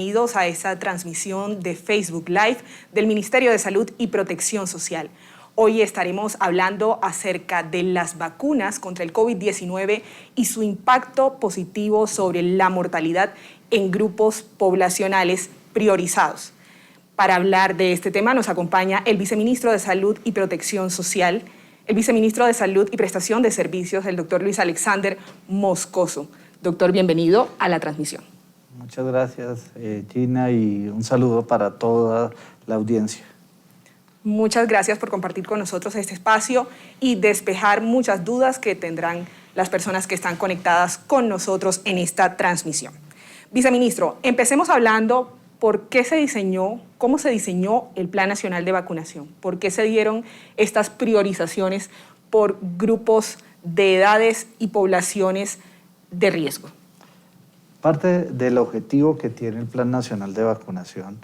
Bienvenidos a esta transmisión de Facebook Live del Ministerio de Salud y Protección Social. Hoy estaremos hablando acerca de las vacunas contra el COVID-19 y su impacto positivo sobre la mortalidad en grupos poblacionales priorizados. Para hablar de este tema nos acompaña el Viceministro de Salud y Protección Social, el Viceministro de Salud y Prestación de Servicios, el doctor Luis Alexander Moscoso. Doctor, bienvenido a la transmisión. Muchas gracias, Gina, y un saludo para toda la audiencia. Muchas gracias por compartir con nosotros este espacio y despejar muchas dudas que tendrán las personas que están conectadas con nosotros en esta transmisión. Viceministro, empecemos hablando por qué se diseñó, cómo se diseñó el Plan Nacional de Vacunación, por qué se dieron estas priorizaciones por grupos de edades y poblaciones de riesgo. Parte del objetivo que tiene el Plan Nacional de Vacunación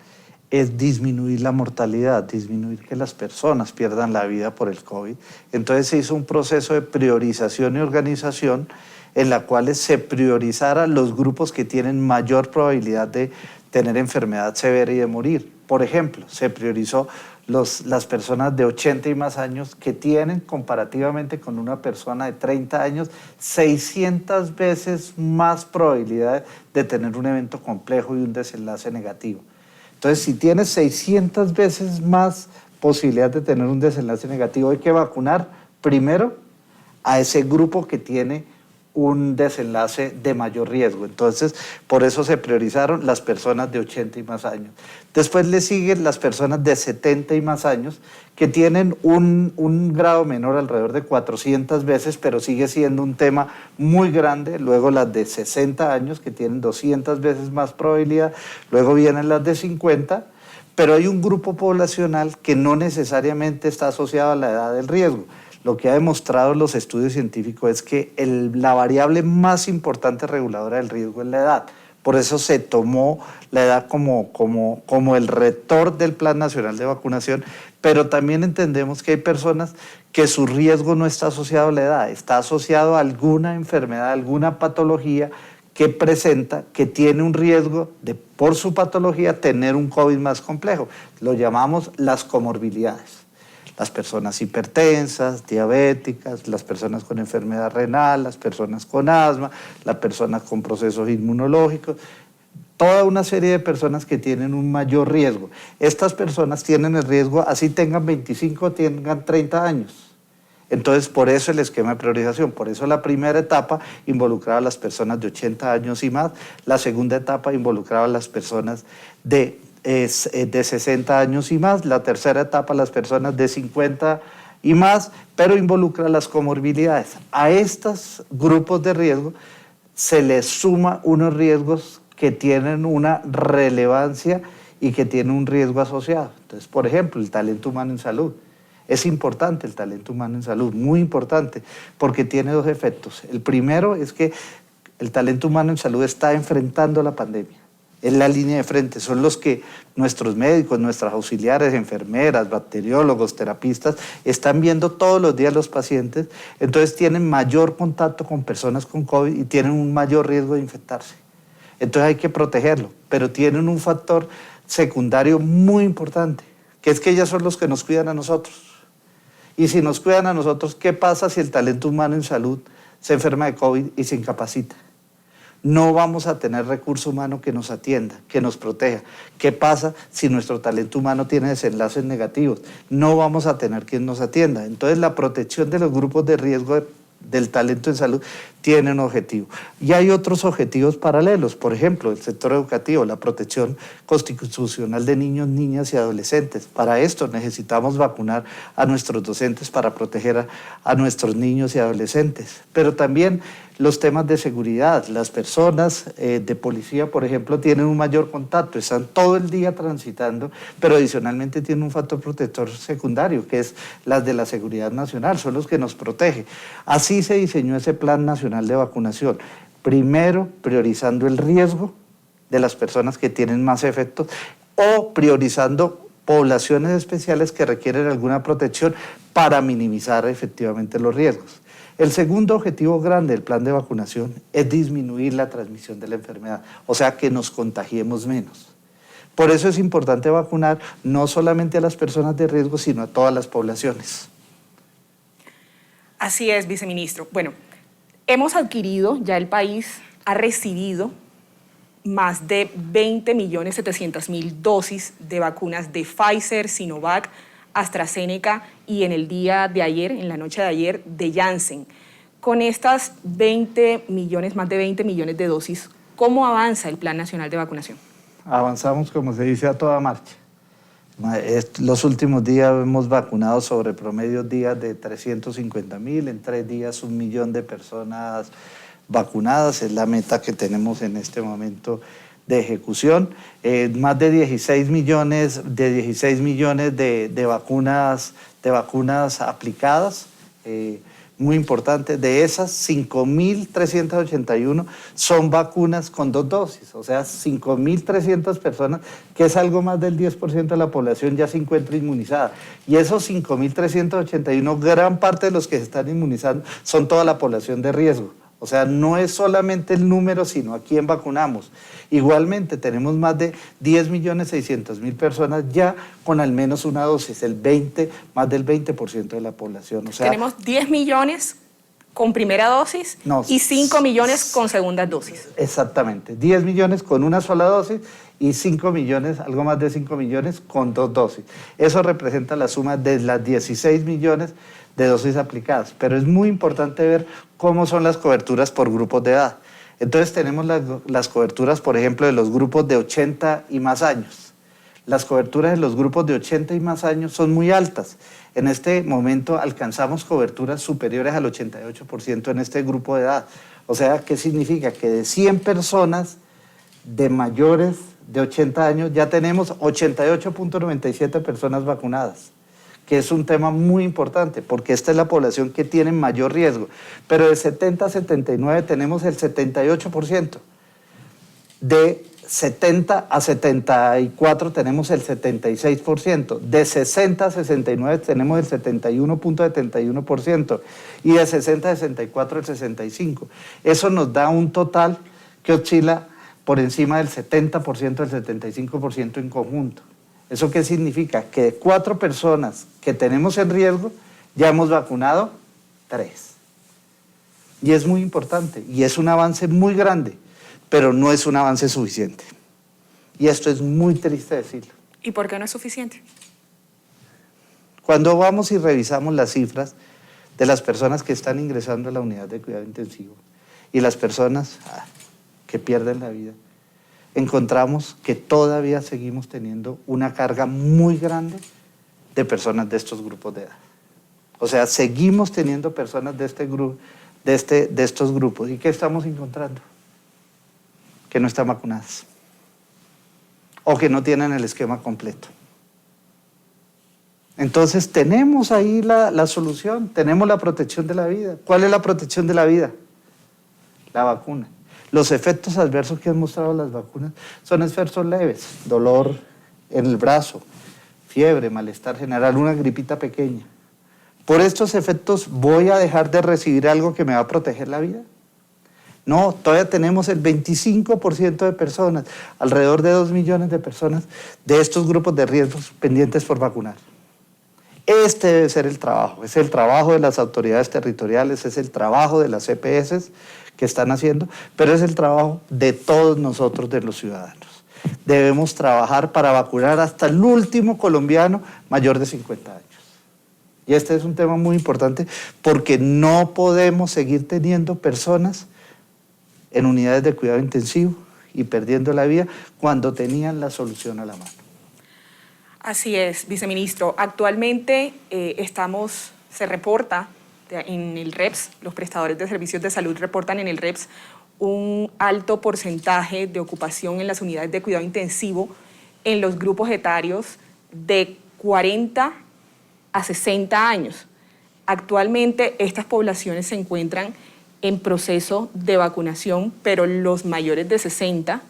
es disminuir la mortalidad, disminuir que las personas pierdan la vida por el COVID. Entonces se hizo un proceso de priorización y organización en la cual se priorizara los grupos que tienen mayor probabilidad de tener enfermedad severa y de morir. Por ejemplo, se priorizó las personas de 80 y más años que tienen comparativamente con una persona de 30 años 600 veces más probabilidad de tener un evento complejo y un desenlace negativo. Entonces, si tienes 600 veces más posibilidad de tener un desenlace negativo, hay que vacunar primero a ese grupo que tiene un desenlace de mayor riesgo. Entonces, por eso se priorizaron las personas de 80 y más años. Después le siguen las personas de 70 y más años, que tienen un grado menor, alrededor de 400 veces, pero sigue siendo un tema muy grande. Luego las de 60 años, que tienen 200 veces más probabilidad. Luego vienen las de 50, pero hay un grupo poblacional que no necesariamente está asociado a la edad del riesgo. Lo que ha demostrado los estudios científicos es que la variable más importante reguladora del riesgo es la edad. Por eso se tomó la edad como el rector del Plan Nacional de Vacunación, pero también entendemos que hay personas que su riesgo no está asociado a la edad, está asociado a alguna enfermedad, alguna patología que presenta, que tiene un riesgo de, por su patología, tener un COVID más complejo. Lo llamamos las comorbilidades. Las personas hipertensas, diabéticas, las personas con enfermedad renal, las personas con asma, las personas con procesos inmunológicos, toda una serie de personas que tienen un mayor riesgo. Estas personas tienen el riesgo, así tengan 25 o tengan 30 años. Entonces, por eso el esquema de priorización, por eso la primera etapa involucraba a las personas de 80 años y más, la segunda etapa involucraba a las personas de 60 años y más, la tercera etapa las personas de 50 y más, pero involucra las comorbilidades. A estos grupos de riesgo se les suma unos riesgos que tienen una relevancia y que tienen un riesgo asociado. Entonces, por ejemplo, el talento humano en salud. Es importante el talento humano en salud, muy importante, porque tiene dos efectos. El primero es que el talento humano en salud está enfrentando la pandemia. Es la línea de frente, son los que nuestros médicos, nuestras auxiliares, enfermeras, bacteriólogos, terapistas, están viendo todos los días los pacientes, entonces tienen mayor contacto con personas con COVID y tienen un mayor riesgo de infectarse. Entonces hay que protegerlo, pero tienen un factor secundario muy importante, que es que ellas son los que nos cuidan a nosotros. Y si nos cuidan a nosotros, ¿qué pasa si el talento humano en salud se enferma de COVID y se incapacita? No vamos a tener recurso humano que nos atienda, que nos proteja. ¿Qué pasa si nuestro talento humano tiene desenlaces negativos? No vamos a tener quien nos atienda. Entonces, la protección de los grupos de riesgo del talento en salud tiene un objetivo. Y hay otros objetivos paralelos, por ejemplo, el sector educativo, la protección constitucional de niños, niñas y adolescentes. Para esto necesitamos vacunar a nuestros docentes para proteger a nuestros niños y adolescentes. Pero también los temas de seguridad, las personas de policía, por ejemplo, tienen un mayor contacto, están todo el día transitando, pero adicionalmente tienen un factor protector secundario, que es las de la seguridad nacional, son los que nos protegen. Así se diseñó ese Plan Nacional de Vacunación, primero priorizando el riesgo de las personas que tienen más efectos o priorizando poblaciones especiales que requieren alguna protección para minimizar efectivamente los riesgos. El segundo objetivo grande del plan de vacunación es disminuir la transmisión de la enfermedad, o sea, que nos contagiemos menos. Por eso es importante vacunar no solamente a las personas de riesgo, sino a todas las poblaciones. Así es, viceministro. Bueno, hemos adquirido, ya el país ha recibido más de 20.700.000 dosis de vacunas de Pfizer, Sinovac, AstraZeneca y en el día de ayer, en la noche de ayer, de Janssen. Con estas más de 20 millones de dosis, ¿cómo avanza el Plan Nacional de Vacunación? Avanzamos, como se dice, a toda marcha. Los últimos días hemos vacunado sobre promedio días de 350.000, en 3 días 1 millón de personas vacunadas, es la meta que tenemos en este momento de ejecución. Más de 16 millones de vacunas aplicadas, muy importante. De esas, 5.381 son vacunas con 2 dosis, o sea, 5.300 personas, que es algo más del 10% de la población, ya se encuentra inmunizada. Y esos 5.381, gran parte de los que se están inmunizando son toda la población de riesgo. O sea, no es solamente el número, sino a quién vacunamos. Igualmente, tenemos más de 10.600.000 personas ya con al menos una dosis, más del 20% de la población. O sea, tenemos 10 millones con primera dosis y 5 millones con segunda dosis. Exactamente, 10 millones con una sola dosis y 5 millones, algo más de 5 millones con 2 dosis. Eso representa la suma de las 16 millones de dosis aplicadas, pero es muy importante ver cómo son las coberturas por grupos de edad. Entonces tenemos las coberturas, por ejemplo, de los grupos de 80 y más años. Las coberturas de los grupos de 80 y más años son muy altas. En este momento alcanzamos coberturas superiores al 88% en este grupo de edad. O sea, ¿qué significa? Que de 100 personas de mayores de 80 años ya tenemos 88.97 personas vacunadas, que es un tema muy importante, porque esta es la población que tiene mayor riesgo. Pero de 70 a 79 tenemos el 78%. De 70 a 74 tenemos el 76%. De 60 a 69 tenemos el 71.71%. Y de 60 a 64 el 65%. Eso nos da un total que oscila por encima del 70%, del 75% en conjunto. ¿Eso qué significa? Que de 4 personas que tenemos en riesgo, ya hemos vacunado 3. Y es muy importante, y es un avance muy grande, pero no es un avance suficiente. Y esto es muy triste decirlo. ¿Y por qué no es suficiente? Cuando vamos y revisamos las cifras de las personas que están ingresando a la unidad de cuidado intensivo y las personas que pierden la vida, encontramos que todavía seguimos teniendo una carga muy grande de personas de estos grupos de edad. O sea, seguimos teniendo personas de estos grupos. ¿Y qué estamos encontrando? Que no están vacunadas o que no tienen el esquema completo. Entonces tenemos ahí la solución, tenemos la protección de la vida. ¿Cuál es la protección de la vida? La vacuna. Los efectos adversos que han mostrado las vacunas son efectos leves, dolor en el brazo, fiebre, malestar general, una gripita pequeña. ¿Por estos efectos voy a dejar de recibir algo que me va a proteger la vida? No, todavía tenemos el 25% de personas, alrededor de 2 millones de personas de estos grupos de riesgos pendientes por vacunar. Este debe ser el trabajo, es el trabajo de las autoridades territoriales, es el trabajo de las EPS que están haciendo, pero es el trabajo de todos nosotros, de los ciudadanos. Debemos trabajar para vacunar hasta el último colombiano mayor de 50 años. Y este es un tema muy importante porque no podemos seguir teniendo personas en unidades de cuidado intensivo y perdiendo la vida cuando tenían la solución a la mano. Así es, viceministro. Actualmente se reporta en el REPS, los prestadores de servicios de salud reportan en el REPS un alto porcentaje de ocupación en las unidades de cuidado intensivo en los grupos etarios de 40 a 60 años. Actualmente estas poblaciones se encuentran en proceso de vacunación, pero los mayores de 60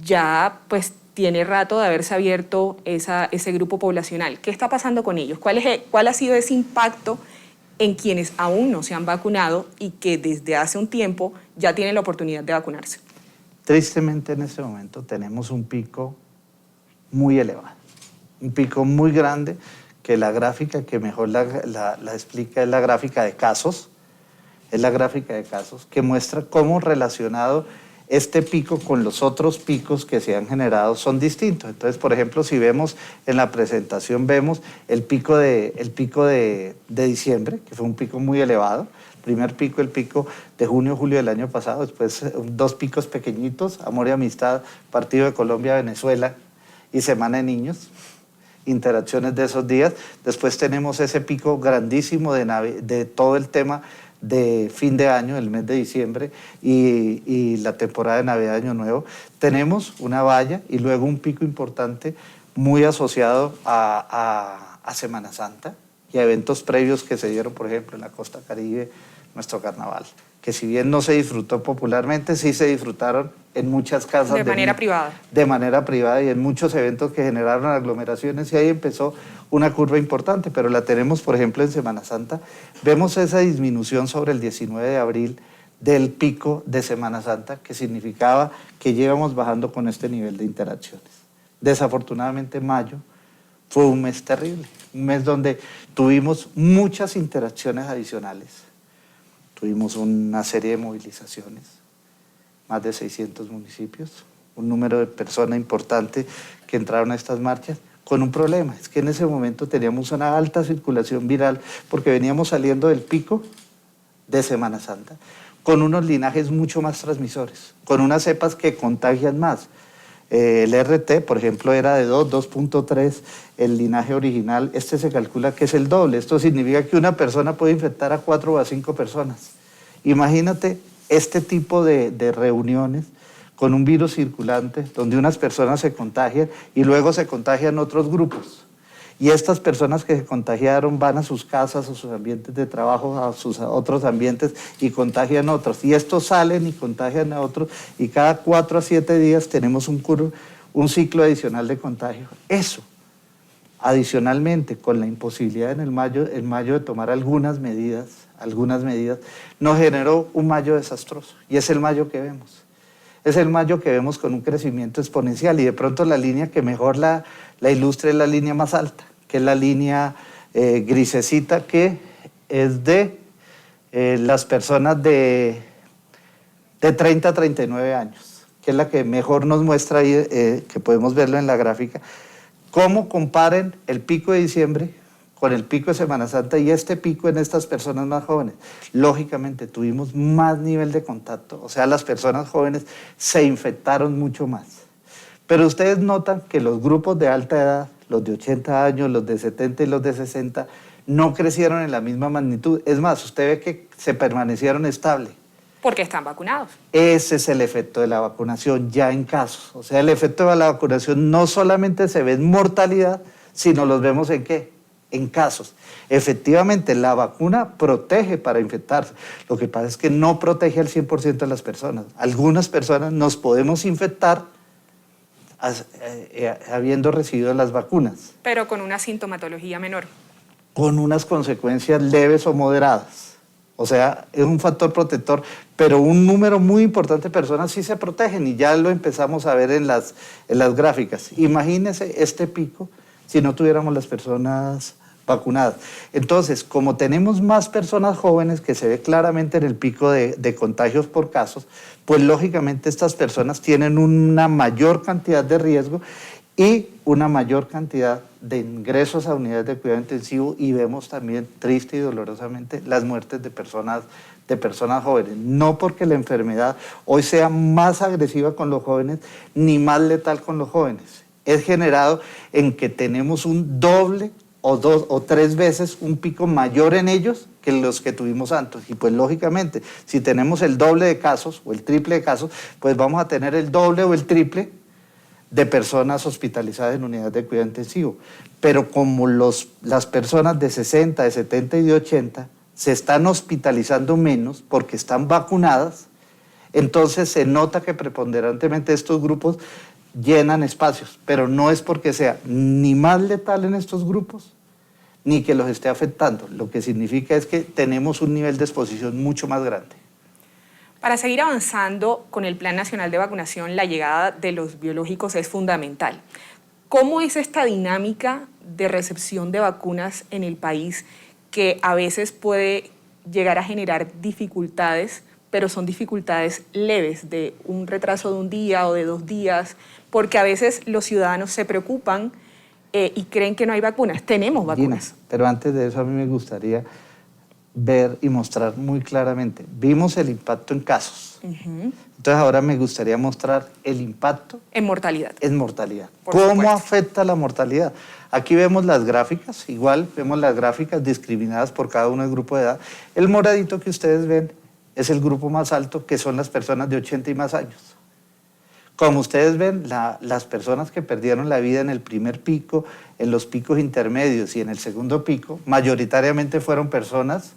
ya pues tiene rato de haberse abierto ese grupo poblacional. ¿Qué está pasando con ellos? ¿Cuál ha sido ese impacto en quienes aún no se han vacunado y que desde hace un tiempo ya tienen la oportunidad de vacunarse? Tristemente en este momento tenemos un pico muy elevado, un pico muy grande, que la gráfica que mejor la explica es la gráfica de casos, que muestra cómo relacionado este pico con los otros picos que se han generado son distintos. Entonces, por ejemplo, si vemos en la presentación, vemos el pico de diciembre, que fue un pico muy elevado. Primer pico, el pico de junio, julio del año pasado, después dos picos pequeñitos, Amor y Amistad, Partido de Colombia, Venezuela y Semana de Niños, interacciones de esos días. Después tenemos ese pico grandísimo de todo el tema de fin de año, el mes de diciembre y la temporada de Navidad, Año Nuevo. Tenemos una valla y luego un pico importante muy asociado a Semana Santa y a eventos previos que se dieron, por ejemplo, en la costa Caribe, nuestro carnaval, que si bien no se disfrutó popularmente, sí se disfrutaron en muchas casas. De manera privada. De manera privada y en muchos eventos que generaron aglomeraciones, y ahí empezó una curva importante, pero la tenemos, por ejemplo, en Semana Santa. Vemos esa disminución sobre el 19 de abril del pico de Semana Santa, que significaba que llevamos bajando con este nivel de interacciones. Desafortunadamente, mayo fue un mes terrible, un mes donde tuvimos muchas interacciones adicionales. Tuvimos una serie de movilizaciones, más de 600 municipios, un número de personas importante que entraron a estas marchas, con un problema, es que en ese momento teníamos una alta circulación viral porque veníamos saliendo del pico de Semana Santa, con unos linajes mucho más transmisores, con unas cepas que contagian más. El RT, por ejemplo, era de 2.3, el linaje original, este se calcula que es el doble. Esto significa que una persona puede infectar a 4 o a 5 personas. Imagínate este tipo de reuniones con un virus circulante, donde unas personas se contagian y luego se contagian otros grupos. Y estas personas que se contagiaron van a sus casas, a sus ambientes de trabajo, a sus otros ambientes y contagian a otros. Y estos salen y contagian a otros y cada 4 a 7 días tenemos un ciclo adicional de contagio. Eso, adicionalmente, con la imposibilidad en mayo de tomar algunas medidas, nos generó un mayo desastroso. Y es el mayo que vemos. Es el mayo que vemos con un crecimiento exponencial y de pronto la línea que mejor la ilustra es la línea más alta, que es la línea grisecita, que es de las personas de 30 a 39 años, que es la que mejor nos muestra ahí, que podemos verlo en la gráfica, cómo comparen el pico de diciembre con el pico de Semana Santa y este pico en estas personas más jóvenes. Lógicamente tuvimos más nivel de contacto, o sea, las personas jóvenes se infectaron mucho más. Pero ustedes notan que los grupos de alta edad, los de 80 años, los de 70 y los de 60, no crecieron en la misma magnitud. Es más, usted ve que se permanecieron estables. Porque están vacunados. Ese es el efecto de la vacunación ya en casos. O sea, el efecto de la vacunación no solamente se ve en mortalidad, sino los vemos en ¿qué? En casos. Efectivamente, la vacuna protege para infectarse. Lo que pasa es que no protege al 100% de las personas. Algunas personas nos podemos infectar habiendo recibido las vacunas. Pero con una sintomatología menor. Con unas consecuencias leves o moderadas. O sea, es un factor protector, pero un número muy importante de personas sí se protegen y ya lo empezamos a ver en las gráficas. Imagínense este pico si no tuviéramos las personas vacunadas. Entonces, como tenemos más personas jóvenes, que se ve claramente en el pico de contagios por casos, pues lógicamente estas personas tienen una mayor cantidad de riesgo y una mayor cantidad de ingresos a unidades de cuidado intensivo y vemos también, triste y dolorosamente, las muertes de personas jóvenes. No porque la enfermedad hoy sea más agresiva con los jóvenes ni más letal con los jóvenes. Es generado en que tenemos un doble o 2 o 3 veces un pico mayor en ellos que los que tuvimos antes. Y pues lógicamente, si tenemos el doble de casos o el triple de casos, pues vamos a tener el doble o el triple de personas hospitalizadas en unidades de cuidado intensivo. Pero como las personas de 60, de 70 y de 80 se están hospitalizando menos porque están vacunadas, entonces se nota que preponderantemente estos grupos llenan espacios, pero no es porque sea ni más letal en estos grupos, ni que los esté afectando. Lo que significa es que tenemos un nivel de exposición mucho más grande. Para seguir avanzando con el Plan Nacional de Vacunación, la llegada de los biológicos es fundamental. ¿Cómo es esta dinámica de recepción de vacunas en el país que a veces puede llegar a generar dificultades, pero son dificultades leves, de un retraso de un día o de 2 días, porque a veces los ciudadanos se preocupan y creen que no hay vacunas? Tenemos vacunas. Dina, pero antes de eso a mí me gustaría ver y mostrar muy claramente. Vimos el impacto en casos. Entonces ahora me gustaría mostrar el impacto en mortalidad. En mortalidad. Por ¿Cómo supuesto afecta la mortalidad? Aquí vemos las gráficas, igual vemos las gráficas discriminadas por cada uno del grupo de edad. El moradito que ustedes ven es el grupo más alto, que son las personas de 80 y más años. Como ustedes ven, las personas que perdieron la vida en el primer pico, en los picos intermedios y en el segundo pico, mayoritariamente fueron personas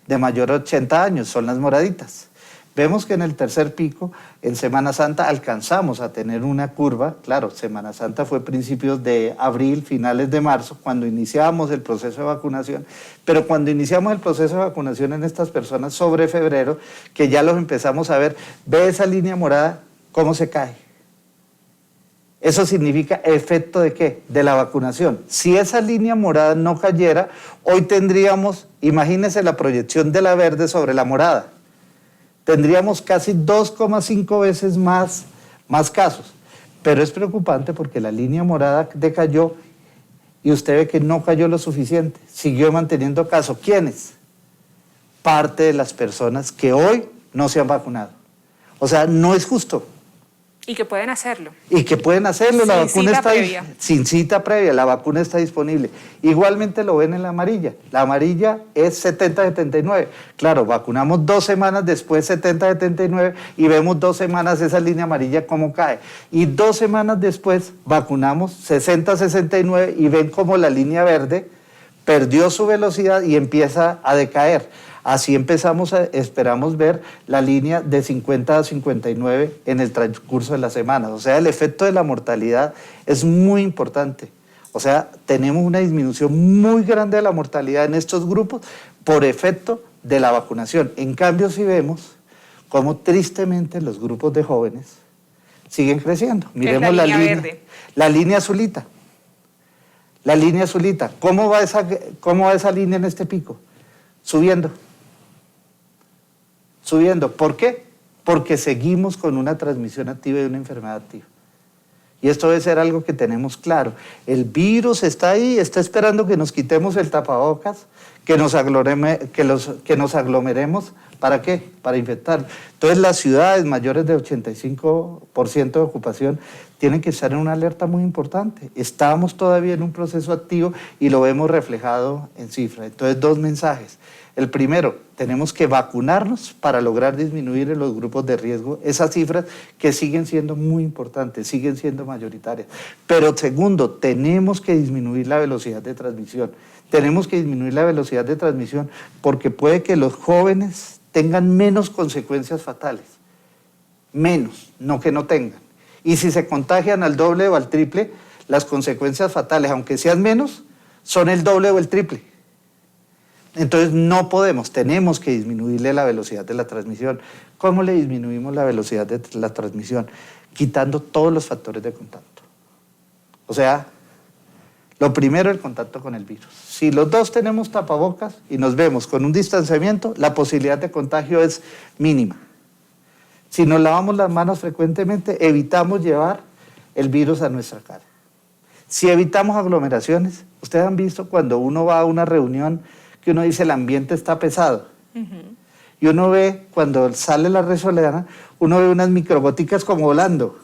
de mayor de 80 años, son las moraditas. Vemos que en el tercer pico, en Semana Santa, alcanzamos a tener una curva. Claro, Semana Santa fue principios de abril, finales de marzo, cuando iniciábamos el proceso de vacunación. Pero cuando iniciamos el proceso de vacunación en estas personas sobre febrero, que ya los empezamos a ver, ve esa línea morada, cómo se cae. Eso significa efecto ¿de qué? De la vacunación. Si esa línea morada no cayera, hoy tendríamos, imagínense la proyección de la verde sobre la morada. Tendríamos casi 2,5 veces más casos. Pero es preocupante porque la línea morada decayó y usted ve que no cayó lo suficiente. Siguió manteniendo casos. ¿Quiénes? Parte de las personas que hoy no se han vacunado. O sea, no es justo. Y que pueden hacerlo. Y que pueden hacerlo, la vacuna está sin cita previa, la vacuna está disponible. Igualmente lo ven en la amarilla. La amarilla es 70-79. Claro, vacunamos 2 semanas después 70-79 y vemos 2 semanas esa línea amarilla cómo cae. Y 2 semanas después vacunamos 60-69 y ven cómo la línea verde perdió su velocidad y empieza a decaer. Así esperamos ver la línea de 50 a 59 en el transcurso de las semanas. O sea, el efecto de la mortalidad es muy importante. O sea, tenemos una disminución muy grande de la mortalidad en estos grupos por efecto de la vacunación. En cambio, si vemos cómo tristemente los grupos de jóvenes siguen creciendo. Miremos la línea verde. La línea azulita. La línea azulita. ¿Cómo va esa línea en este pico? Subiendo. ¿Por qué? Porque seguimos con una transmisión activa y una enfermedad activa. Y esto debe ser algo que tenemos claro. El virus está ahí, está esperando que nos quitemos el tapabocas, que nos aglomeremos. ¿Para qué? Para infectar. Entonces las ciudades mayores de 85% de ocupación tienen que estar en una alerta muy importante. Estamos todavía en un proceso activo y lo vemos reflejado en cifras. Entonces 2 mensajes. El primero, tenemos que vacunarnos para lograr disminuir en los grupos de riesgo esas cifras que siguen siendo muy importantes, siguen siendo mayoritarias. Pero segundo, tenemos que disminuir la velocidad de transmisión. Tenemos que disminuir la velocidad de transmisión porque puede que los jóvenes tengan menos consecuencias fatales. Menos, no que no tengan. Y si se contagian al doble o al triple, las consecuencias fatales, aunque sean menos, son el doble o el triple. Entonces no podemos, tenemos que disminuirle la velocidad de la transmisión. ¿Cómo le disminuimos la velocidad de la transmisión? Quitando todos los factores de contacto. O sea, lo primero, el contacto con el virus. Si los dos tenemos tapabocas y nos vemos con un distanciamiento, la posibilidad de contagio es mínima. Si nos lavamos las manos frecuentemente, evitamos llevar el virus a nuestra cara. Si evitamos aglomeraciones, ustedes han visto cuando uno va a una reunión que uno dice el ambiente está pesado. Y uno ve, cuando sale la resolana, uno ve unas microgoticas como volando.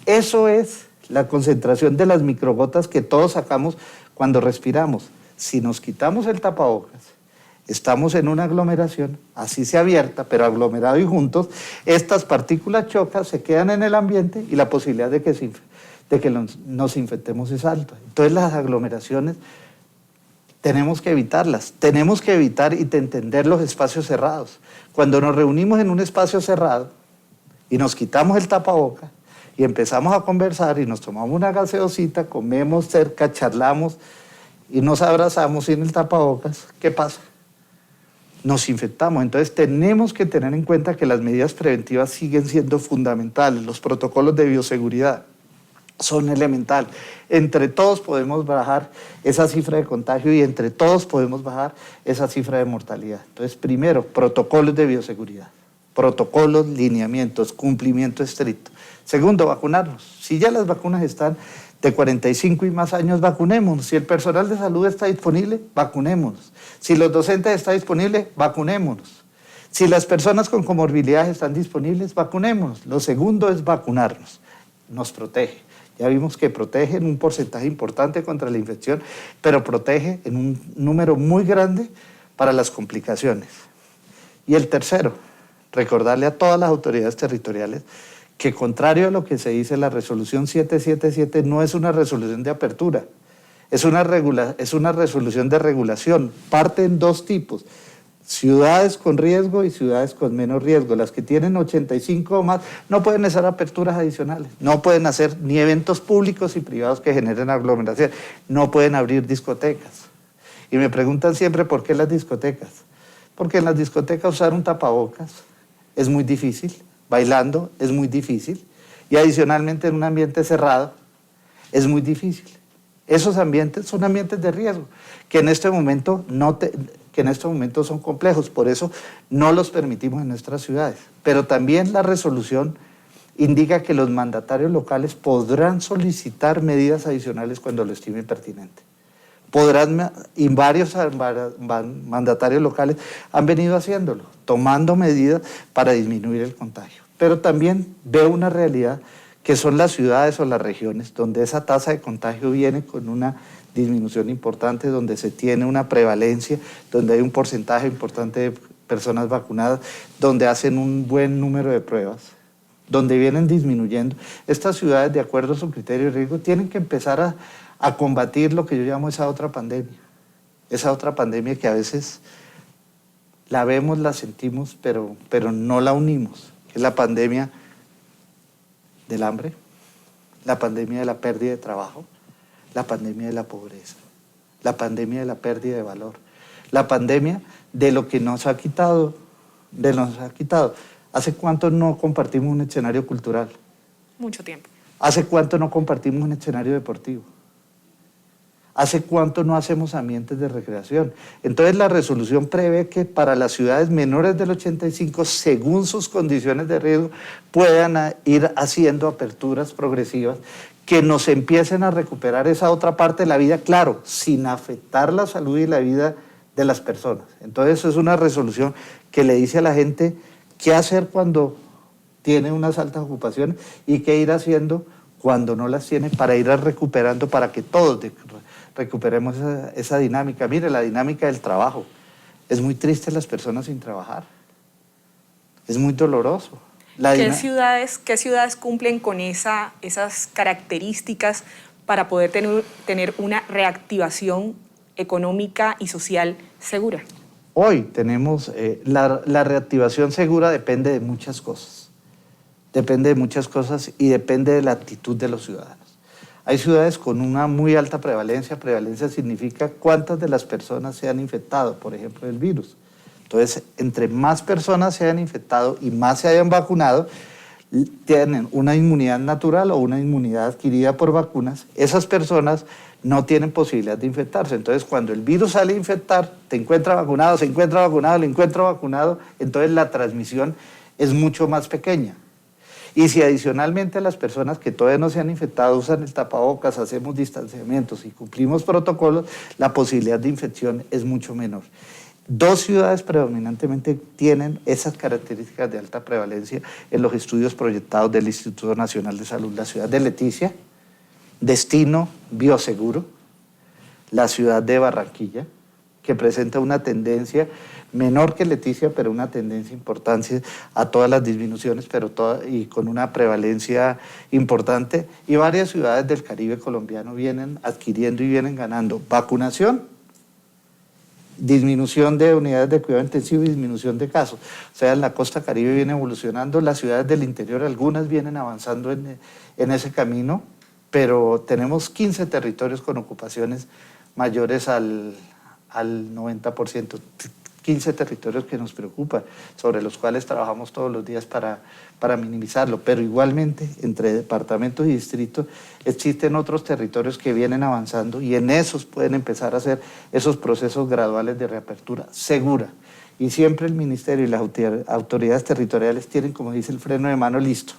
Eso es la concentración de las microgotas que todos sacamos cuando respiramos. Si nos quitamos el tapabocas, estamos en una aglomeración, así sea abierta, pero aglomerado y juntos, estas partículas chocan, se quedan en el ambiente y la posibilidad de que nos infectemos es alta. Entonces las aglomeraciones tenemos que evitarlas, tenemos que evitar y entender los espacios cerrados. Cuando nos reunimos en un espacio cerrado y nos quitamos el tapaboca y empezamos a conversar y nos tomamos una gaseosita, comemos cerca, charlamos y nos abrazamos sin el tapabocas, ¿qué pasa? Nos infectamos. Entonces tenemos que tener en cuenta que las medidas preventivas siguen siendo fundamentales. Los protocolos de bioseguridad son elementales. Entre todos podemos bajar esa cifra de contagio y entre todos podemos bajar esa cifra de mortalidad. Entonces, primero, protocolos de bioseguridad. Protocolos, lineamientos, cumplimiento estricto. Segundo, vacunarnos. Si ya las vacunas están de 45 y más años, vacunémonos. Si el personal de salud está disponible, vacunémonos. Si los docentes están disponibles, vacunémonos. Si las personas con comorbilidades están disponibles, vacunémonos. Lo segundo es vacunarnos. Nos protege. Ya vimos que protege en un porcentaje importante contra la infección, pero protege en un número muy grande para las complicaciones. Y el tercero, recordarle a todas las autoridades territoriales que contrario a lo que se dice, la resolución 777 no es una resolución de apertura, es una resolución de regulación. Parte en dos tipos, ciudades con riesgo y ciudades con menos riesgo. Las que tienen 85 o más no pueden hacer aperturas adicionales, no pueden hacer ni eventos públicos y privados que generen aglomeración, no pueden abrir discotecas. Y me preguntan siempre por qué las discotecas. Porque en las discotecas usar un tapabocas es muy difícil, bailando es muy difícil y adicionalmente en un ambiente cerrado es muy difícil. Esos ambientes son ambientes de riesgo que en este momento son complejos, por eso no los permitimos en nuestras ciudades. Pero también la resolución indica que los mandatarios locales podrán solicitar medidas adicionales cuando lo estimen pertinente. Y varios mandatarios locales han venido haciéndolo, tomando medidas para disminuir el contagio. Pero también veo una realidad que son las ciudades o las regiones donde esa tasa de contagio viene con una disminución importante, donde se tiene una prevalencia, donde hay un porcentaje importante de personas vacunadas, donde hacen un buen número de pruebas, donde vienen disminuyendo. Estas ciudades, de acuerdo a su criterio de riesgo, tienen que empezar a combatir lo que yo llamo esa otra pandemia que a veces la vemos, la sentimos, pero no la unimos, que es la pandemia del hambre, la pandemia de la pérdida de trabajo, la pandemia de la pobreza, la pandemia de la pérdida de valor, la pandemia de lo que nos ha quitado, ¿Hace cuánto no compartimos un escenario cultural? Mucho tiempo. ¿Hace cuánto no compartimos un escenario deportivo? ¿Hace cuánto no hacemos ambientes de recreación? Entonces la resolución prevé que para las ciudades menores del 85, según sus condiciones de riesgo, puedan ir haciendo aperturas progresivas que nos empiecen a recuperar esa otra parte de la vida, claro, sin afectar la salud y la vida de las personas. Entonces es una resolución que le dice a la gente qué hacer cuando tiene unas altas ocupaciones y qué ir haciendo cuando no las tiene para ir recuperando, para que todos recuperemos esa dinámica. Mire, la dinámica del trabajo. Es muy triste las personas sin trabajar. Es muy doloroso. ¿Qué ciudades cumplen con esas características para poder tener una reactivación económica y social segura? Hoy tenemos, la reactivación segura depende de muchas cosas. Depende de muchas cosas y depende de la actitud de los ciudadanos. Hay ciudades con una muy alta prevalencia. Prevalencia significa cuántas de las personas se han infectado, por ejemplo, del virus. Entonces, entre más personas se hayan infectado y más se hayan vacunado, tienen una inmunidad natural o una inmunidad adquirida por vacunas, esas personas no tienen posibilidad de infectarse. Entonces, cuando el virus sale a infectar, te encuentra vacunado, se encuentra vacunado, le encuentra vacunado, entonces la transmisión es mucho más pequeña. Y si adicionalmente las personas que todavía no se han infectado usan el tapabocas, hacemos distanciamientos y cumplimos protocolos, la posibilidad de infección es mucho menor. Dos ciudades predominantemente tienen esas características de alta prevalencia en los estudios proyectados del Instituto Nacional de Salud. La ciudad de Leticia, destino bioseguro, la ciudad de Barranquilla, que presenta una tendencia menor que Leticia, pero una tendencia importante a todas las disminuciones, y con una prevalencia importante, y varias ciudades del Caribe colombiano vienen adquiriendo y vienen ganando vacunación, disminución de unidades de cuidado intensivo y disminución de casos. O sea, en la costa Caribe viene evolucionando, las ciudades del interior, algunas vienen avanzando en ese camino, pero tenemos 15 territorios con ocupaciones mayores al 90%. 15 territorios que nos preocupan, sobre los cuales trabajamos todos los días para minimizarlo, pero igualmente entre departamentos y distritos existen otros territorios que vienen avanzando y en esos pueden empezar a hacer esos procesos graduales de reapertura segura. Y siempre el ministerio y las autoridades territoriales tienen, como dice, el freno de mano listo.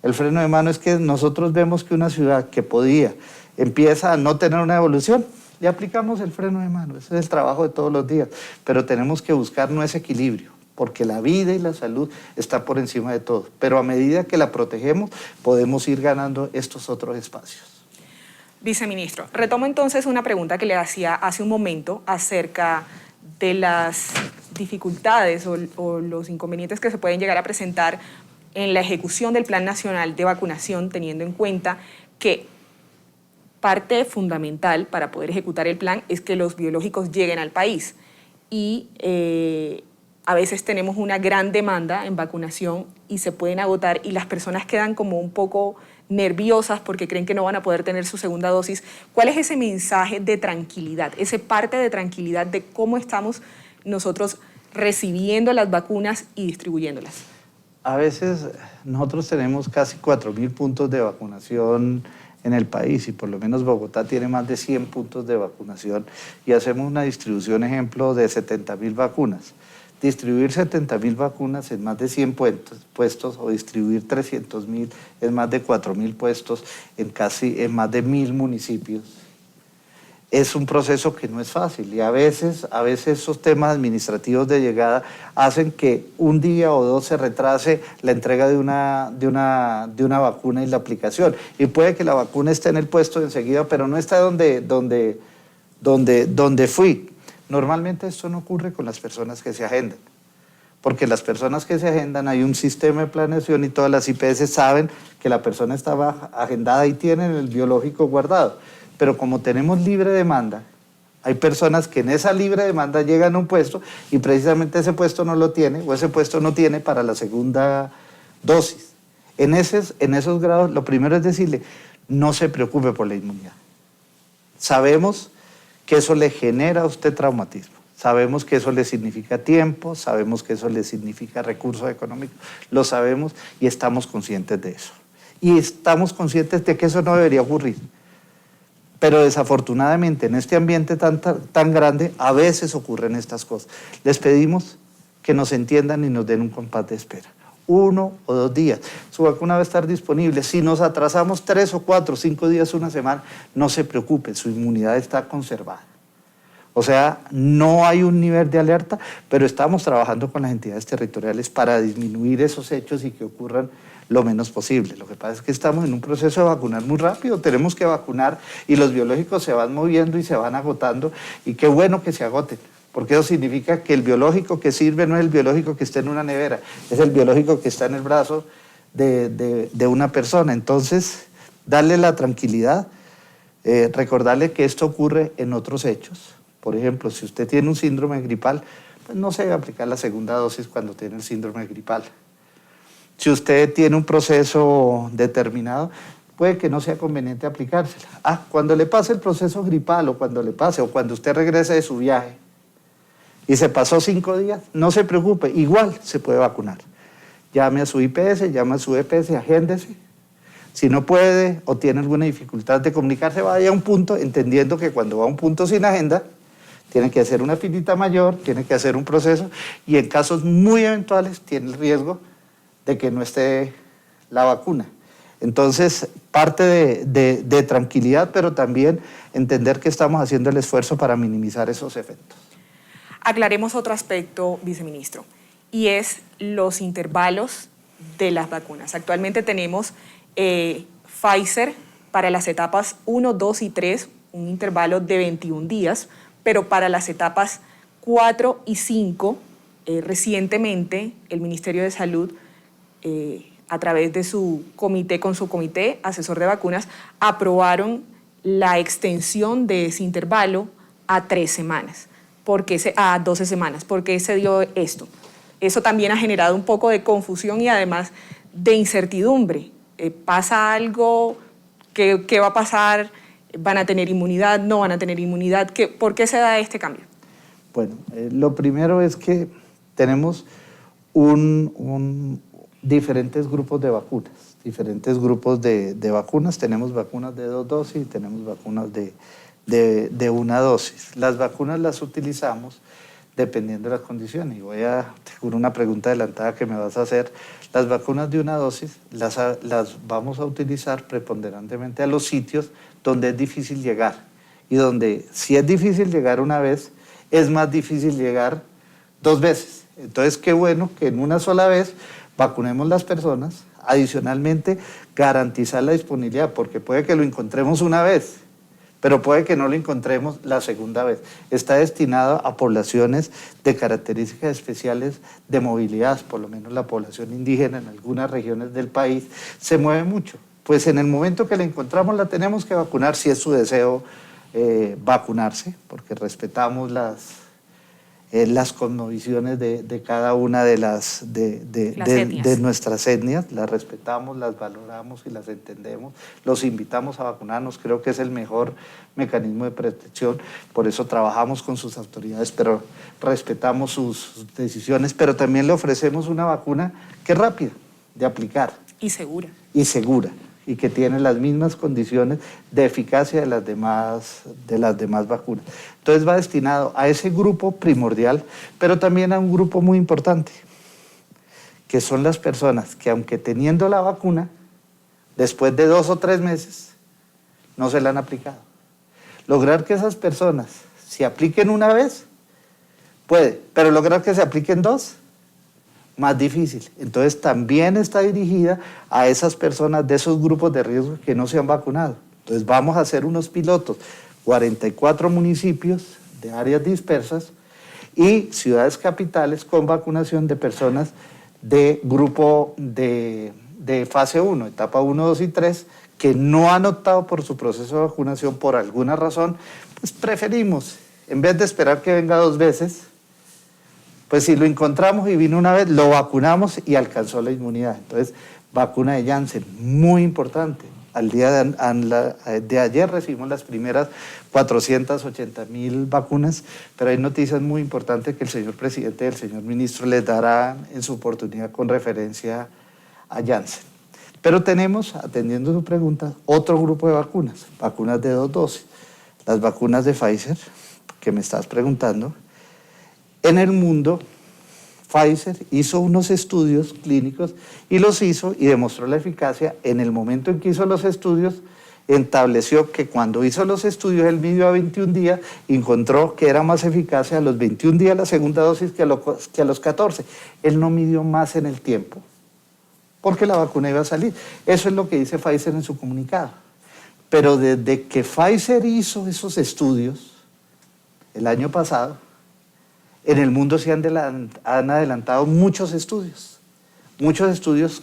El freno de mano es que nosotros vemos que una ciudad que empieza a no tener una evolución, y aplicamos el freno de mano. Ese es el trabajo de todos los días, pero tenemos que buscar ese equilibrio, porque la vida y la salud está por encima de todo, pero a medida que la protegemos podemos ir ganando estos otros espacios. Viceministro, retomo entonces una pregunta que le hacía hace un momento acerca de las dificultades o los inconvenientes que se pueden llegar a presentar en la ejecución del Plan Nacional de Vacunación, teniendo en cuenta que parte fundamental para poder ejecutar el plan es que los biológicos lleguen al país y a veces tenemos una gran demanda en vacunación y se pueden agotar y las personas quedan como un poco nerviosas porque creen que no van a poder tener su segunda dosis. ¿Cuál es ese mensaje de tranquilidad, ese parte de tranquilidad de cómo estamos nosotros recibiendo las vacunas y distribuyéndolas? A veces nosotros tenemos casi 4.000 puntos de vacunación en el país y por lo menos Bogotá tiene más de 100 puntos de vacunación y hacemos una distribución, ejemplo, de 70.000 vacunas. Distribuir 70.000 vacunas en más de 100 puestos o distribuir 300.000 en más de 4.000 puestos en más de 1.000 municipios. Es un proceso que no es fácil y a veces esos temas administrativos de llegada hacen que un día o dos se retrase la entrega de una vacuna y la aplicación. Y puede que la vacuna esté en el puesto enseguida, pero no está donde fui. Normalmente esto no ocurre con las personas que se agendan, porque las personas que se agendan hay un sistema de planeación y todas las IPS saben que la persona estaba agendada y tienen el biológico guardado. Pero como tenemos libre demanda, hay personas que en esa libre demanda llegan a un puesto y precisamente ese puesto no lo tiene o ese puesto no tiene para la segunda dosis. En esos grados, lo primero es decirle, no se preocupe por la inmunidad. Sabemos que eso le genera a usted traumatismo, sabemos que eso le significa tiempo, sabemos que eso le significa recursos económicos, lo sabemos y estamos conscientes de eso. Y estamos conscientes de que eso no debería ocurrir. Pero desafortunadamente en este ambiente tan grande a veces ocurren estas cosas. Les pedimos que nos entiendan y nos den un compás de espera. 1 o 2 días. Su vacuna va a estar disponible. Si nos atrasamos 3 o 4 o 5 días, una semana, no se preocupe, su inmunidad está conservada. O sea, no hay un nivel de alerta, pero estamos trabajando con las entidades territoriales para disminuir esos hechos y que ocurran lo menos posible. Lo que pasa es que estamos en un proceso de vacunar muy rápido, tenemos que vacunar y los biológicos se van moviendo y se van agotando y qué bueno que se agoten, porque eso significa que el biológico que sirve no es el biológico que está en una nevera, es el biológico que está en el brazo de una persona. Entonces, darle la tranquilidad, recordarle que esto ocurre en otros hechos. Por ejemplo, si usted tiene un síndrome gripal, pues no se debe aplicar la segunda dosis cuando tiene el síndrome gripal. Si usted tiene un proceso determinado, puede que no sea conveniente aplicársela. Cuando le pase el proceso gripal o cuando usted regrese de su viaje y se pasó 5 días, no se preocupe, igual se puede vacunar. Llame a su IPS, llame a su EPS, agéndese. Si no puede o tiene alguna dificultad de comunicarse, vaya a un punto, entendiendo que cuando va a un punto sin agenda, tiene que hacer una filita mayor, tiene que hacer un proceso y en casos muy eventuales tiene el riesgo de que no esté la vacuna. Entonces, parte de tranquilidad, pero también entender que estamos haciendo el esfuerzo para minimizar esos efectos. Aclaremos otro aspecto, viceministro, y es los intervalos de las vacunas. Actualmente tenemos Pfizer para las etapas 1, 2 y 3, un intervalo de 21 días, pero para las etapas 4 y 5, recientemente el Ministerio de Salud, a través de su comité, con su comité asesor de vacunas, aprobaron la extensión de ese intervalo a 3 semanas, a 12 semanas. ¿Por qué se dio esto? Eso también ha generado un poco de confusión y además de incertidumbre. ¿Pasa algo? ¿Qué va a pasar ¿Van a tener inmunidad? ¿No van a tener inmunidad? ¿Por qué se da este cambio? Bueno, lo primero es que tenemos diferentes grupos de vacunas. Diferentes grupos de vacunas. Tenemos vacunas de 2 dosis y tenemos vacunas de 1 dosis. Las vacunas las utilizamos dependiendo de las condiciones. Y voy a, seguro una pregunta adelantada que me vas a hacer. Las vacunas de 1 dosis las vamos a utilizar preponderantemente a los sitios donde es difícil llegar. Y donde si es difícil llegar una vez, es más difícil llegar 2 veces. Entonces, qué bueno que en una sola vez vacunemos las personas. Adicionalmente, garantizar la disponibilidad, porque puede que lo encontremos una vez, pero puede que no lo encontremos la segunda vez. Está destinado a poblaciones de características especiales de movilidad, por lo menos la población indígena en algunas regiones del país se mueve mucho. Pues en el momento que la encontramos la tenemos que vacunar si es su deseo vacunarse, porque respetamos las cosmovisiones de cada una de nuestras etnias, las respetamos, las valoramos y las entendemos, los invitamos a vacunarnos, creo que es el mejor mecanismo de protección, por eso trabajamos con sus autoridades, pero respetamos sus decisiones, pero también le ofrecemos una vacuna que es rápida de aplicar. Y segura. Y segura. Y que tiene las mismas condiciones de eficacia de las demás vacunas. Entonces va destinado a ese grupo primordial, pero también a un grupo muy importante, que son las personas que aunque teniendo la vacuna, después de 2 o 3 meses, no se la han aplicado. Lograr que esas personas se apliquen una vez, puede, pero lograr que se apliquen 2, más difícil. Entonces también está dirigida a esas personas de esos grupos de riesgo que no se han vacunado. Entonces vamos a hacer unos pilotos, 44 municipios de áreas dispersas y ciudades capitales con vacunación de personas de grupo de fase 1, etapa 1, 2 y 3, que no han optado por su proceso de vacunación por alguna razón, pues preferimos, en vez de esperar que venga 2 veces, pues si lo encontramos y vino una vez, lo vacunamos y alcanzó la inmunidad. Entonces, vacuna de Janssen, muy importante. Al día de ayer recibimos las primeras 480.000 vacunas, pero hay noticias muy importantes que el señor presidente y el señor ministro les dará en su oportunidad con referencia a Janssen. Pero tenemos, atendiendo su pregunta, otro grupo de vacunas, vacunas de 2 dosis. Las vacunas de Pfizer, que me estás preguntando. En el mundo, Pfizer hizo unos estudios clínicos y los hizo y demostró la eficacia. En el momento en que hizo los estudios, estableció que cuando hizo los estudios, él midió a 21 días y encontró que era más eficacia a los 21 días la segunda dosis que a los 14. Él no midió más en el tiempo, porque la vacuna iba a salir. Eso es lo que dice Pfizer en su comunicado. Pero desde que Pfizer hizo esos estudios, el año pasado, en el mundo se han adelantado muchos estudios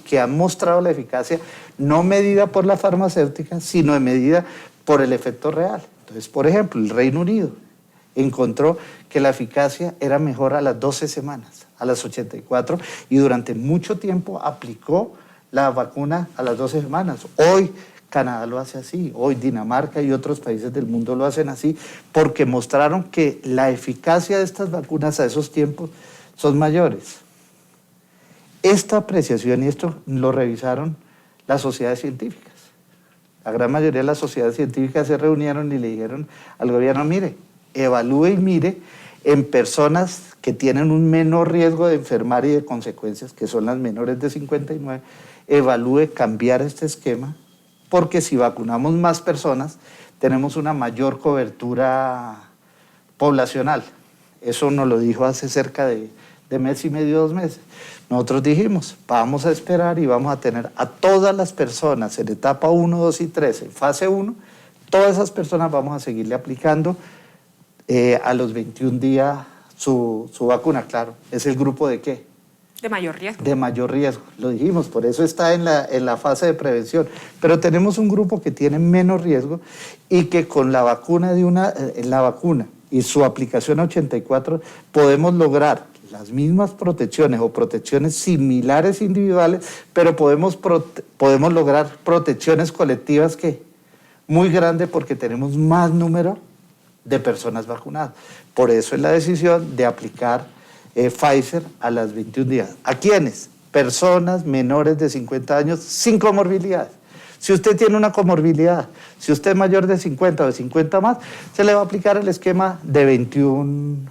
que han mostrado la eficacia no medida por la farmacéutica, sino medida por el efecto real. Entonces, por ejemplo, el Reino Unido encontró que la eficacia era mejor a las 12 semanas, a las 84, y durante mucho tiempo aplicó la vacuna a las 12 semanas. Hoy Canadá lo hace así, hoy Dinamarca y otros países del mundo lo hacen así, porque mostraron que la eficacia de estas vacunas a esos tiempos son mayores. Esta apreciación, y esto lo revisaron las sociedades científicas. La gran mayoría de las sociedades científicas se reunieron y le dijeron al gobierno, mire, evalúe y mire en personas que tienen un menor riesgo de enfermar y de consecuencias, que son las menores de 59, evalúe cambiar este esquema, porque si vacunamos más personas, tenemos una mayor cobertura poblacional. Eso nos lo dijo hace cerca de mes y medio, 2 meses. Nosotros dijimos, vamos a esperar y vamos a tener a todas las personas en etapa 1, 2 y 3, en fase 1, todas esas personas vamos a seguirle aplicando a los 21 días su vacuna, claro. ¿Es el grupo de qué? De mayor riesgo. De mayor riesgo, lo dijimos, por eso está en la fase de prevención. Pero tenemos un grupo que tiene menos riesgo y que con la vacuna y su aplicación a 84 podemos lograr las mismas protecciones o protecciones similares individuales, pero podemos lograr protecciones colectivas que muy grande porque tenemos más número de personas vacunadas. Por eso es la decisión de aplicar Pfizer a las 21 días. ¿A quiénes? Personas menores de 50 años sin comorbilidades. Si usted tiene una comorbilidad, si usted es mayor de 50 o de 50 más, se le va a aplicar el esquema de 21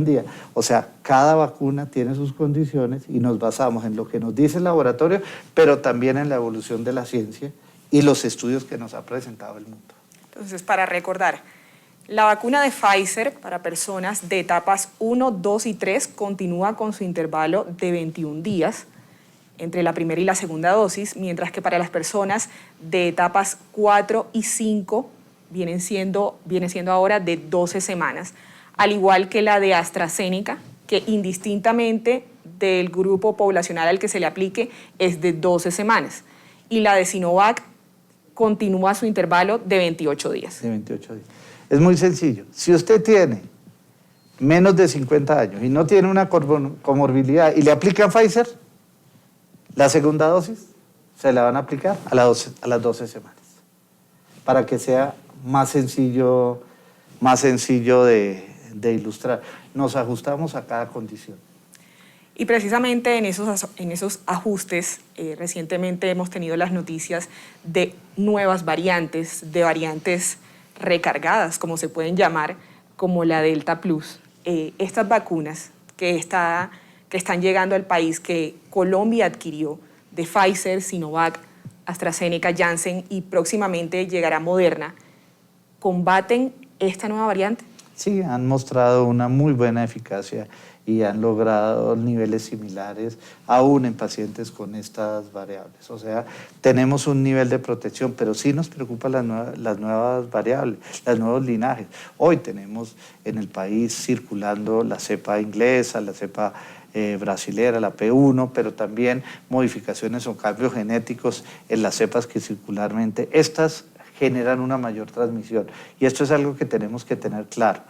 días. O sea, cada vacuna tiene sus condiciones y nos basamos en lo que nos dice el laboratorio, pero también en la evolución de la ciencia y los estudios que nos ha presentado el mundo. Entonces, para recordar, la vacuna de Pfizer para personas de etapas 1, 2 y 3 continúa con su intervalo de 21 días entre la primera y la segunda dosis, mientras que para las personas de etapas 4 y 5 viene siendo ahora de 12 semanas, al igual que la de AstraZeneca, que indistintamente del grupo poblacional al que se le aplique es de 12 semanas, y la de Sinovac continúa su intervalo de 28 días. De 28 días. Es muy sencillo. Si usted tiene menos de 50 años y no tiene una comorbilidad y le aplican Pfizer, la segunda dosis se la van a aplicar a las 12 semanas, para que sea más sencillo de ilustrar. Nos ajustamos a cada condición. Y precisamente en esos ajustes, recientemente hemos tenido las noticias de nuevas variantes, de variantes recargadas, como se pueden llamar, como la Delta Plus. Estas vacunas que están llegando al país, que Colombia adquirió, de Pfizer, Sinovac, AstraZeneca, Janssen y próximamente llegará Moderna, ¿combaten esta nueva variante? Sí, han mostrado una muy buena eficacia y han logrado niveles similares aún en pacientes con estas variables. O sea, tenemos un nivel de protección, pero sí nos preocupan las nuevas variables, los nuevos linajes. Hoy tenemos en el país circulando la cepa inglesa, la cepa brasilera, la P1, pero también modificaciones o cambios genéticos en las cepas que circularmente estas generan una mayor transmisión. Y esto es algo que tenemos que tener claro.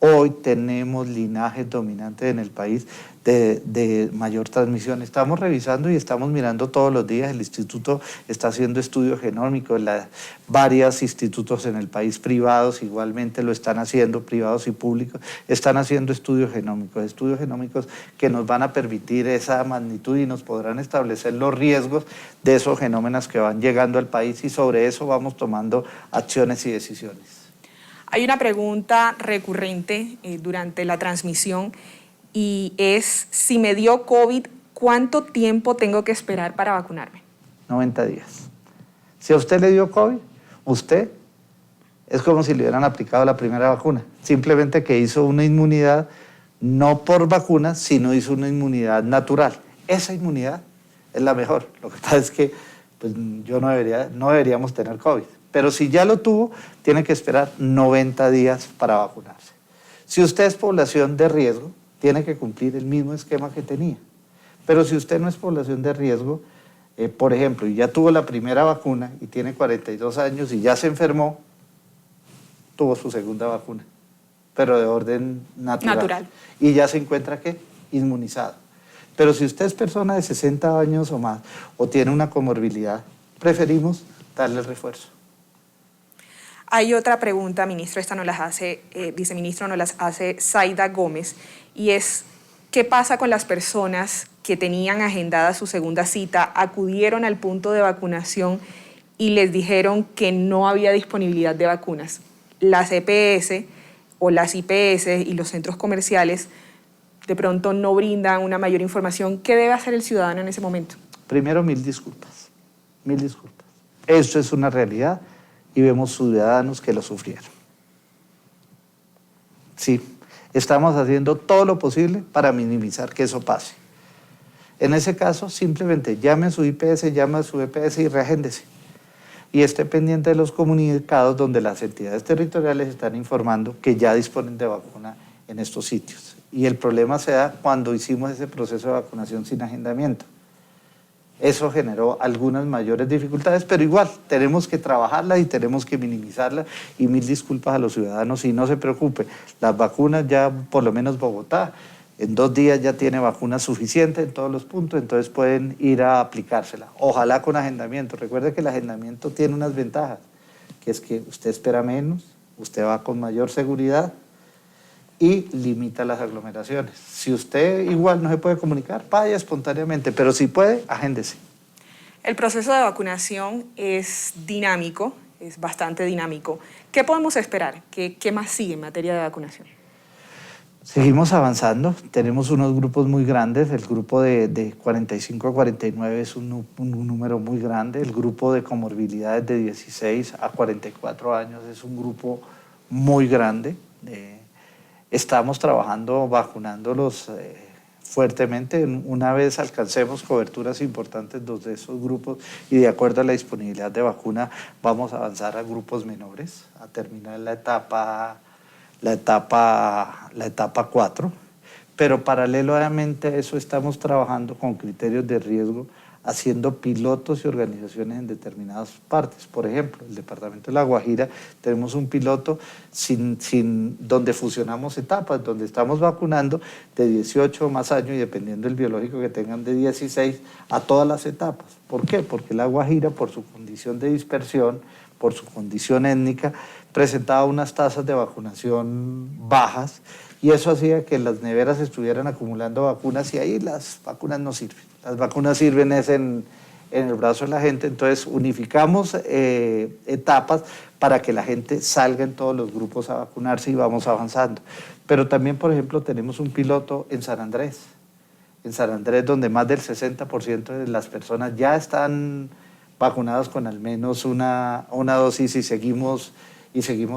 Hoy tenemos linajes dominantes en el país de mayor transmisión. Estamos revisando y estamos mirando todos los días. El instituto está haciendo estudios genómicos. Varios institutos en el país privados igualmente lo están haciendo, privados y públicos, están haciendo estudios genómicos que nos van a permitir esa magnitud y nos podrán establecer los riesgos de esos genómenos que van llegando al país y sobre eso vamos tomando acciones y decisiones. Hay una pregunta recurrente durante la transmisión y es, si me dio COVID, ¿cuánto tiempo tengo que esperar para vacunarme? 90 días. Si a usted le dio COVID, usted es como si le hubieran aplicado la primera vacuna, simplemente que hizo una inmunidad no por vacuna, sino hizo una inmunidad natural. Esa inmunidad es la mejor. Lo que pasa es que pues, no deberíamos tener COVID. Pero si ya lo tuvo, tiene que esperar 90 días para vacunarse. Si usted es población de riesgo, tiene que cumplir el mismo esquema que tenía. Pero si usted no es población de riesgo, por ejemplo, y ya tuvo la primera vacuna y tiene 42 años y ya se enfermó, tuvo su segunda vacuna, pero de orden natural. Y ya se encuentra, ¿qué? Inmunizado. Pero si usted es persona de 60 años o más o tiene una comorbilidad, preferimos darle el refuerzo. Hay otra pregunta, ministro, esta nos las hace, viceministro, nos las hace Zaida Gómez, y es, ¿qué pasa con las personas que tenían agendada su segunda cita, acudieron al punto de vacunación y les dijeron que no había disponibilidad de vacunas? Las EPS o las IPS y los centros comerciales de pronto no brindan una mayor información. ¿Qué debe hacer el ciudadano en ese momento? Primero, mil disculpas. Esto es una realidad y vemos ciudadanos que lo sufrieron. Sí, estamos haciendo todo lo posible para minimizar que eso pase. En ese caso, simplemente llame a su IPS, llame a su EPS y reagéndese. Y esté pendiente de los comunicados donde las entidades territoriales están informando que ya disponen de vacuna en estos sitios. Y el problema se da cuando hicimos ese proceso de vacunación sin agendamiento. Eso generó algunas mayores dificultades, pero igual tenemos que trabajarlas y tenemos que minimizarlas. Y mil disculpas a los ciudadanos y no se preocupe, las vacunas ya, por lo menos Bogotá, en 2 días ya tiene vacunas suficientes en todos los puntos, entonces pueden ir a aplicársela. Ojalá con agendamiento. Recuerde que el agendamiento tiene unas ventajas, que es que usted espera menos, usted va con mayor seguridad y limita las aglomeraciones. Si usted igual no se puede comunicar, vaya espontáneamente, pero si puede, agéndese. El proceso de vacunación es dinámico, es bastante dinámico. ¿Qué podemos esperar? ¿Qué más sigue en materia de vacunación? Seguimos avanzando, tenemos unos grupos muy grandes, el grupo de 45 a 49 es un número muy grande, el grupo de comorbilidades de 16 a 44 años es un grupo muy grande. Estamos trabajando, vacunándolos fuertemente. Una vez alcancemos coberturas importantes de esos grupos y de acuerdo a la disponibilidad de vacuna, vamos a avanzar a grupos menores, a terminar la etapa 4, pero paralelamente a eso estamos trabajando con criterios de riesgo, haciendo pilotos y organizaciones en determinadas partes. Por ejemplo, el departamento de La Guajira tenemos un piloto donde fusionamos etapas, donde estamos vacunando de 18 o más años y dependiendo del biológico que tengan de 16 a todas las etapas. ¿Por qué? Porque La Guajira, por su condición de dispersión, por su condición étnica, presentaba unas tasas de vacunación bajas y eso hacía que las neveras estuvieran acumulando vacunas y ahí las vacunas no sirven. Las vacunas sirven en el brazo de la gente, entonces unificamos etapas para que la gente salga en todos los grupos a vacunarse y vamos avanzando. Pero también, por ejemplo, tenemos un piloto en San Andrés, donde más del 60% de las personas ya están vacunadas con al menos una dosis y seguimos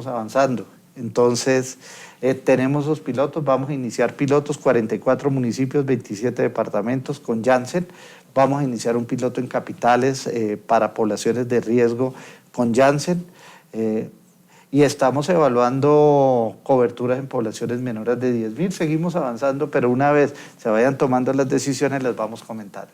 avanzando. Entonces, tenemos los pilotos, vamos a iniciar pilotos, 44 municipios, 27 departamentos con Janssen. Vamos a iniciar un piloto en capitales para poblaciones de riesgo con Janssen. Y estamos evaluando coberturas en poblaciones menores de 10.000. Seguimos avanzando, pero una vez se vayan tomando las decisiones, las vamos comentando.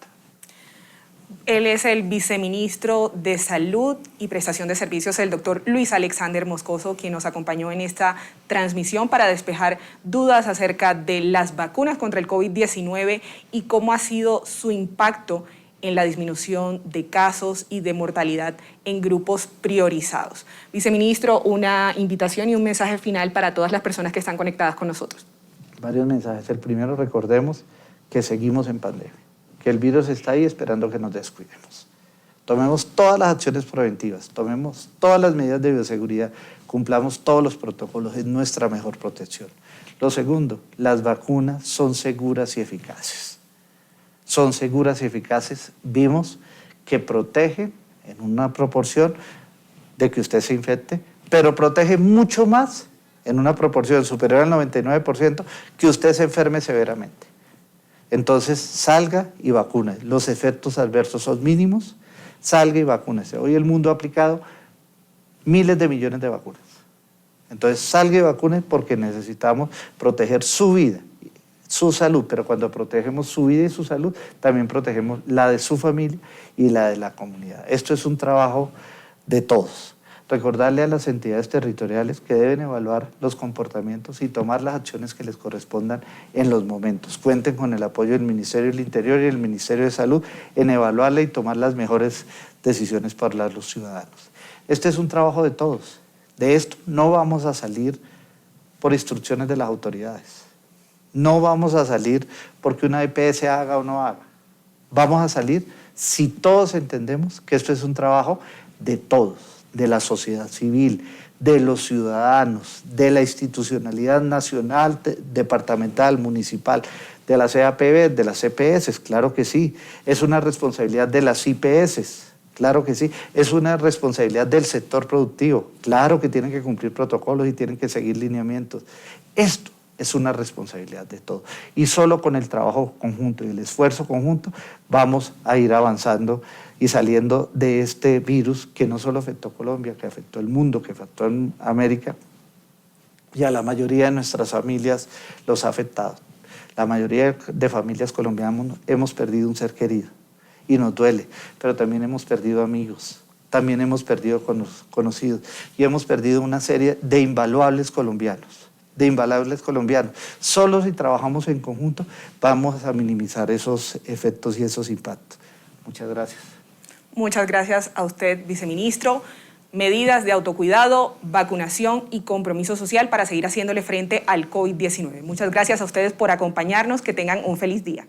Él es el viceministro de Salud y Prestación de Servicios, el doctor Luis Alexander Moscoso, quien nos acompañó en esta transmisión para despejar dudas acerca de las vacunas contra el COVID-19 y cómo ha sido su impacto en la disminución de casos y de mortalidad en grupos priorizados. Viceministro, una invitación y un mensaje final para todas las personas que están conectadas con nosotros. Varios mensajes. El primero, recordemos que seguimos en pandemia, que el virus está ahí esperando que nos descuidemos. Tomemos todas las acciones preventivas, tomemos todas las medidas de bioseguridad, cumplamos todos los protocolos, es nuestra mejor protección. Lo segundo, las vacunas son seguras y eficaces. Son seguras y eficaces, vimos que protegen en una proporción de que usted se infecte, pero protege mucho más en una proporción superior al 99% que usted se enferme severamente. Entonces, salga y vacune. Los efectos adversos son mínimos, salga y vacúnese. Hoy el mundo ha aplicado miles de millones de vacunas. Entonces, salga y vacune porque necesitamos proteger su vida, su salud, pero cuando protegemos su vida y su salud, también protegemos la de su familia y la de la comunidad. Esto es un trabajo de todos. Recordarle a las entidades territoriales que deben evaluar los comportamientos y tomar las acciones que les correspondan en los momentos. Cuenten con el apoyo del Ministerio del Interior y del Ministerio de Salud en evaluarla y tomar las mejores decisiones para los ciudadanos. Este es un trabajo de todos. De esto no vamos a salir por instrucciones de las autoridades. No vamos a salir porque una EPS haga o no haga. Vamos a salir si todos entendemos que esto es un trabajo de todos, de la sociedad civil, de los ciudadanos, de la institucionalidad nacional, departamental, municipal, de las EAPB, de las EPS, claro que sí. Es una responsabilidad de las IPS, claro que sí. Es una responsabilidad del sector productivo, claro que tienen que cumplir protocolos y tienen que seguir lineamientos. Esto es una responsabilidad de todos. Y solo con el trabajo conjunto y el esfuerzo conjunto vamos a ir avanzando y saliendo de este virus que no solo afectó a Colombia, que afectó al mundo, que afectó a América, y a la mayoría de nuestras familias los ha afectado. La mayoría de familias colombianas hemos perdido un ser querido y nos duele, pero también hemos perdido amigos, también hemos perdido conocidos y hemos perdido una serie de invaluables colombianos. Solo si trabajamos en conjunto vamos a minimizar esos efectos y esos impactos. Muchas gracias. Muchas gracias a usted, viceministro. medidas de autocuidado, vacunación y compromiso social para seguir haciéndole frente al COVID-19. Muchas gracias a ustedes por acompañarnos. Que tengan un feliz día.